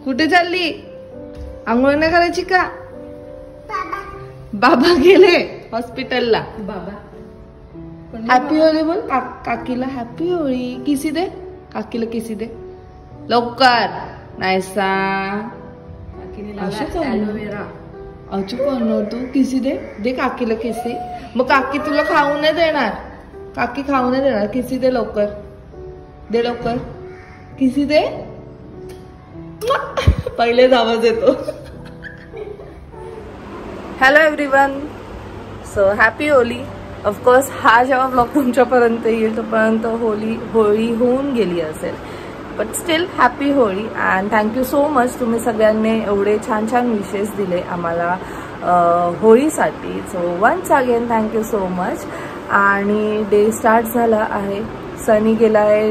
कुठे चालली? आंघोळ नाही करायची का? बाबा गेले हॉस्पिटलला. बाबा हॅपी होळी बोल काकीला. हॅपी होळी. किसी दे काकीला, किसी दे लवकर. नाही करणार तू. किसी दे दे काकीला किसी. मग काकी तुला खाऊ नाही देणार. काकी खाऊ नाही देणार. किसी दे लवकर. दे लवकर किसी दे. पहिलेच आवाज येतो. Hello everyone. So happy Holy. Of course हा जेव्हा ब्लॉग तुमच्यापर्यंत येईल तोपर्यंत होळी होऊन गेली असेल. But still happy Holi and thank you so much. तुम्ही सगळ्यांनी एवढे छान छान विशेस दिले आम्हाला होळीसाठी. So once again thank you so much. आणि डे स्टार्ट झाला आहे. सनी गेला आहे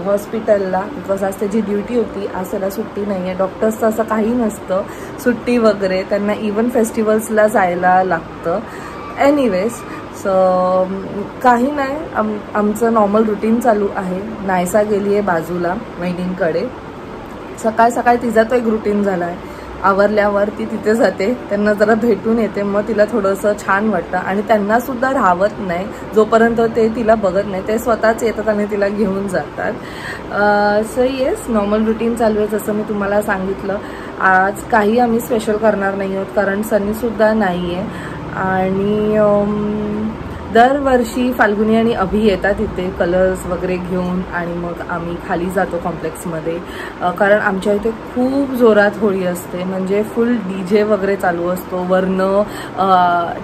हॉस्पिटलला बिकॉज आज त्याची ड्युटी होती. आज त्याला सुट्टी नाही आहे. डॉक्टर्सचं असं काही नसतं सुट्टी वगैरे. त्यांना इव्हन फेस्टिवल्सला जायला लागतं. एनिवेज सो काही नाही. आमचं नॉर्मल रुटीन चालू आहे. नायसा गेली आहे बाजूला वहिनींकडे. सकाळ सकाळी तिचा तो एक रुटीन झाला आहे. आवरल्यावर ती तिथे जाते, त्यांना जरा भेटून येते, मग तिला थोडंसं छान वाटतं. आणि त्यांना सुद्धा राहवत नाही जोपर्यंत ते तिला बघत नाही. ते स्वतःच येतात आणि तिला घेऊन जातात. सो येस नॉर्मल रुटीन चालू आहे जसं मी तुम्हाला सांगितलं. आज काही आम्ही स्पेशल करणार नाही आहोत कारण सनीसुद्धा नाही आहे. आणि दरवर्षी फाल्गुनी आणि अभि येतात इथे कलर्स वगैरे घेऊन आणि मग आम्ही खाली जातो कॉम्प्लेक्समध्ये. कारण आमच्या इथे खूप जोरात होळी असते. म्हणजे फुल DJ वगैरे चालू असतो. वरनं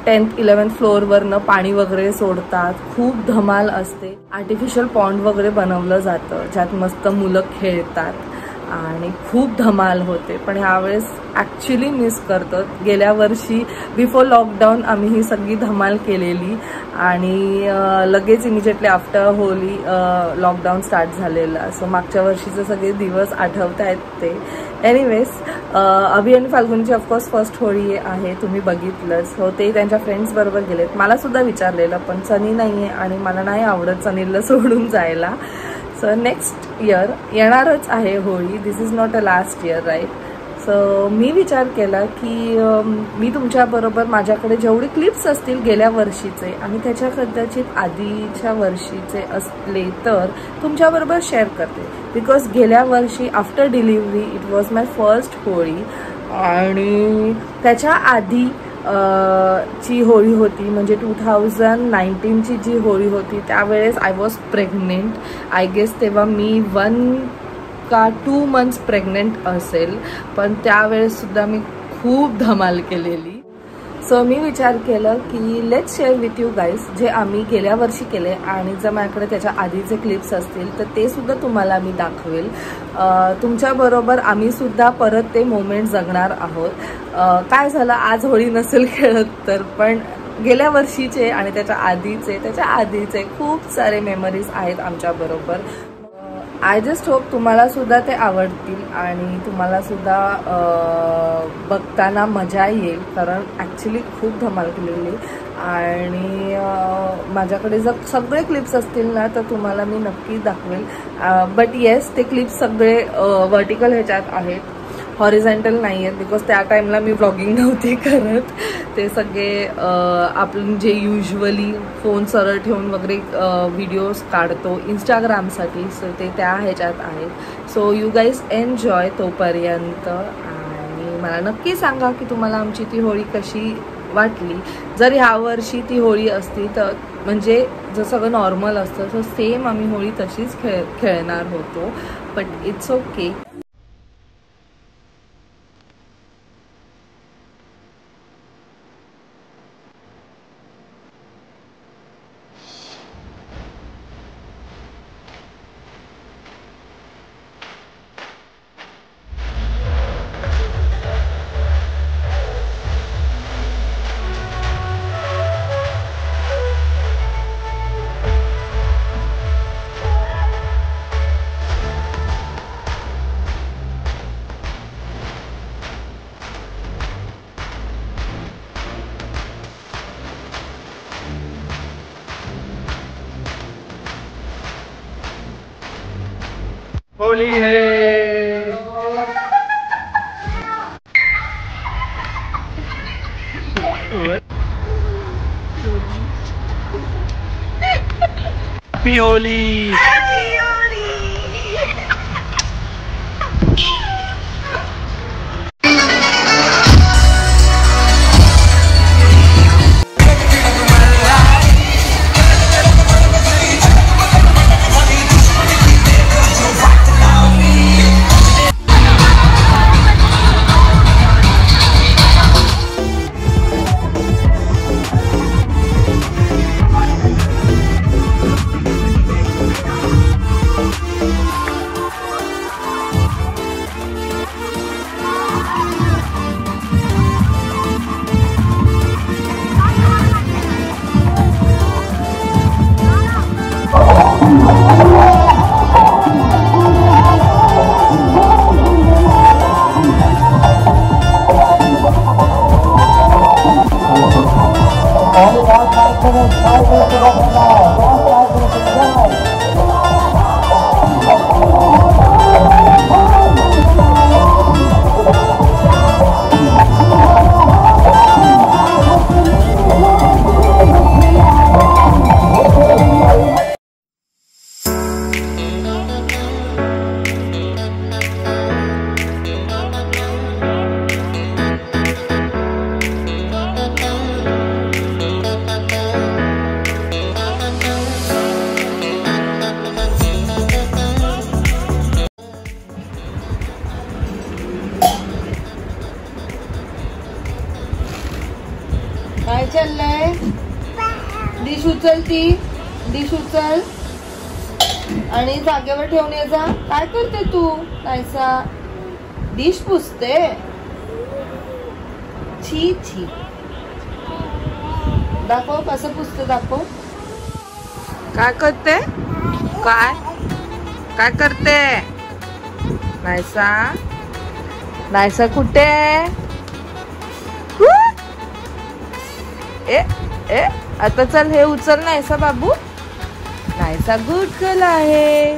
10th 11th फ्लोअरवरनं पाणी वगैरे सोडतात. खूप धमाल असते. आर्टिफिशियल पॉन्ड वगैरे बनवलं जातं ज्यात मस्त मुलं खेळतात आणि खूप धमाल होते. पण ह्यावेळेस ॲक्च्युली मिस करतो. गेल्या वर्षी बिफोर लॉकडाऊन आम्ही ही सगळी धमाल केलेली आणि लगेच immediately after Holy lockdown start झालेला. सो मागच्या वर्षीचे सगळे दिवस आठवत आहेत ते. एनिवेज अभि आणि फाल्गुनची ऑफकोर्स फर्स्ट होळी आहे. तुम्ही बघितलंच. हो ते त्यांच्या फ्रेंड्स बरोबर गेलेत. मला सुद्धा विचारलेलं पण सनी नाही आहे आणि मला नाही आवडत सनीला सोडून जायला. सो नेक्स्ट इयर येणारच आहे Holi. This is not a last year right. So मी विचार केला की मी तुमच्याबरोबर माझ्याकडे जेवढे क्लिप्स असतील गेल्या वर्षीचे आणि त्याच्या कदाचित आधीच्या वर्षीचे असले तर तुमच्याबरोबर शेअर करते. बिकॉज गेल्या वर्षी after delivery it was my first Holi आणि त्याच्या आधी ची होळी होती म्हणजे 2019ची जी होळी होती त्यावेळेस I was pregnant. I guess तेव्हा मी 1 का 2 मंथ्स प्रेग्नेंट असेल. पण त्यावेळेस सुद्धा मी खूप धमाल केलेली. सो मी विचार केलं की let's share with you guys जे आम्ही गेल्या वर्षी केले आणि जर माझ्याकडे त्याच्या आधीचे क्लिप्स असतील तर ते सुद्धा तुम्हाला मी दाखवेल. तुमच्याबरोबर आम्ही सुद्धा परत ते मोमेंट जगणार आहोत. काय झालं आज होळी नसेल खेळत तर पण गेल्या वर्षीचे आणि त्याच्या आधीचे खूप सारे मेमरीज आहेत आमच्याबरोबर. आय जस्ट होप तुम्हाला सुद्धा ते आवडतील आणि तुम्हाला सुद्धा बघताना मजा येईल कारण ॲक्च्युली खूप धमाल केलेली. आणि माझ्याकडे जर सगळे क्लिप्स असतील ना तर तुम्हाला मी नक्की दाखवेल. बट येस ते क्लिप्स सगळे व्हर्टिकल ह्याच्यात आहेत, हॉरिझॉन्टल नाही आहेत बिकॉज त्या टाईमला मी ब्लॉगिंग नव्हते करत. ते सगळे आपण जे युजली फोन सरळ ठेवून वगैरे व्हिडिओज काढतो इंस्टाग्रामसाठी सो ते त्या ह्याच्यात आहेत. सो यू गाईज एन्जॉय तोपर्यंत आणि मला नक्की सांगा की तुम्हाला आमची ती होळी कशी वाटली. जर ह्या वर्षी ती होळी असती तर म्हणजे जर सगळं नॉर्मल असतं तर सेम आम्ही होळी तशीच खेळणार होतो. But it's okay. होली है हॅपी होली. काय चाललंय? डिश उचल, ती डिश उचल आणि जागेवर ठेवून ये जा. काय करते तू? नाहीसा डिश पुसते. छी छी. दाखव कसं पुसते, दाखव. काय करते? काय काय करते? नाहीसा नाहीसा कुठे? ए ए आता चल, हे उचल. नाहीसा बाबू, नाहीसा गुड गर्ल आहे.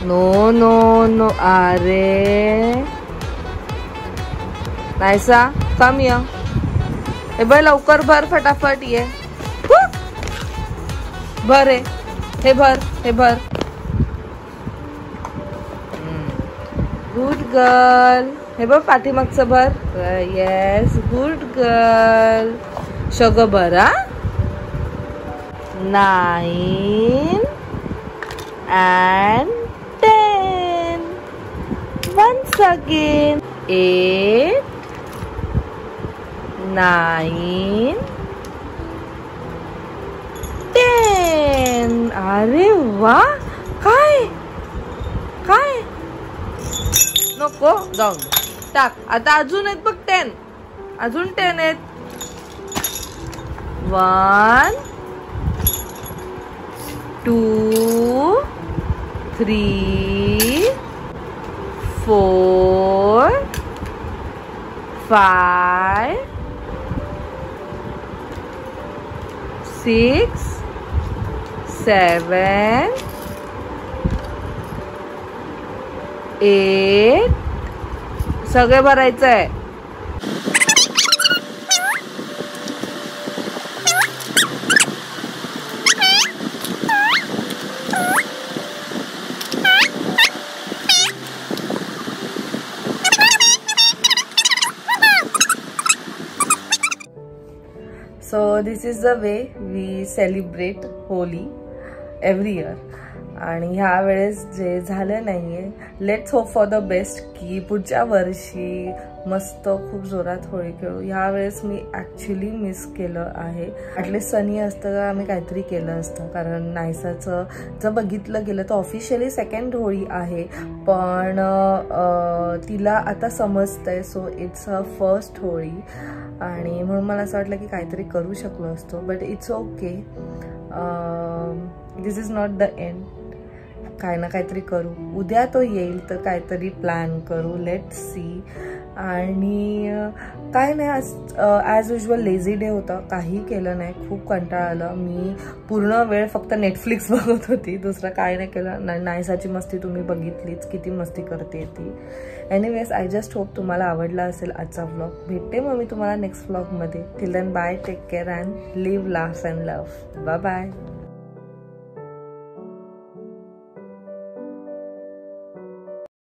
No no no. अरे नाहीसा कम या. हे बघ, लवकर भर, फटाफट ये. भर हे भर, हे भर. Good girl. हे बघ, पाठीमागचं भर. Yes, good girl. सगळं भरा. 9 and 10. Once again. 8, 9, 10. अरे वा. काय काय नको जाऊन टाक. आता अजून आहेत बघ 10. अजून 10 आहेत. 1, 2, 3, 4, 5, 6, 7, 8. सगळे भरायचं आहे. So this is the way we celebrate Holi every year. आणि ह्या वेळेस जे झालं नाहीये, let's hope for the best की पुढच्या वर्षी मस्त खूप जोरात होळी खेळू. ह्या वेळेस मी ॲक्च्युली मिस केलं आहे. ॲटलिस्ट सनी असतं तर आम्ही काहीतरी केलं असतं, कारण नायसाचं जर बघितलं गेलं तर ऑफिशियली सेकंड होळी आहे, पण तिला आता समजतंय. So it's a first Holi आणि म्हणून मला असं वाटलं की काहीतरी करू शकलो असतो. But it's okay. This is not the end. काय ना काहीतरी करू. उद्या तो येईल तर काहीतरी प्लॅन करू. Let's see. आणि काय नाही, आज ॲज युजल लेझी डे होता. काही केलं नाही. खूप कंटाळा आला. मी पूर्ण वेळ फक्त नेटफ्लिक्स बघत होती. दुसरं काय नाही केलं. नायसाची मस्ती तुम्ही बघितलीच, किती मस्ती करते ती. एनिवेज, आय जस्ट होप तुम्हाला आवडला असेल आजचा व्लॉग. भेटते मग मी तुम्हाला नेक्स्ट व्लॉगमध्ये. Till then bye, take care and live, laugh and love. Bye bye.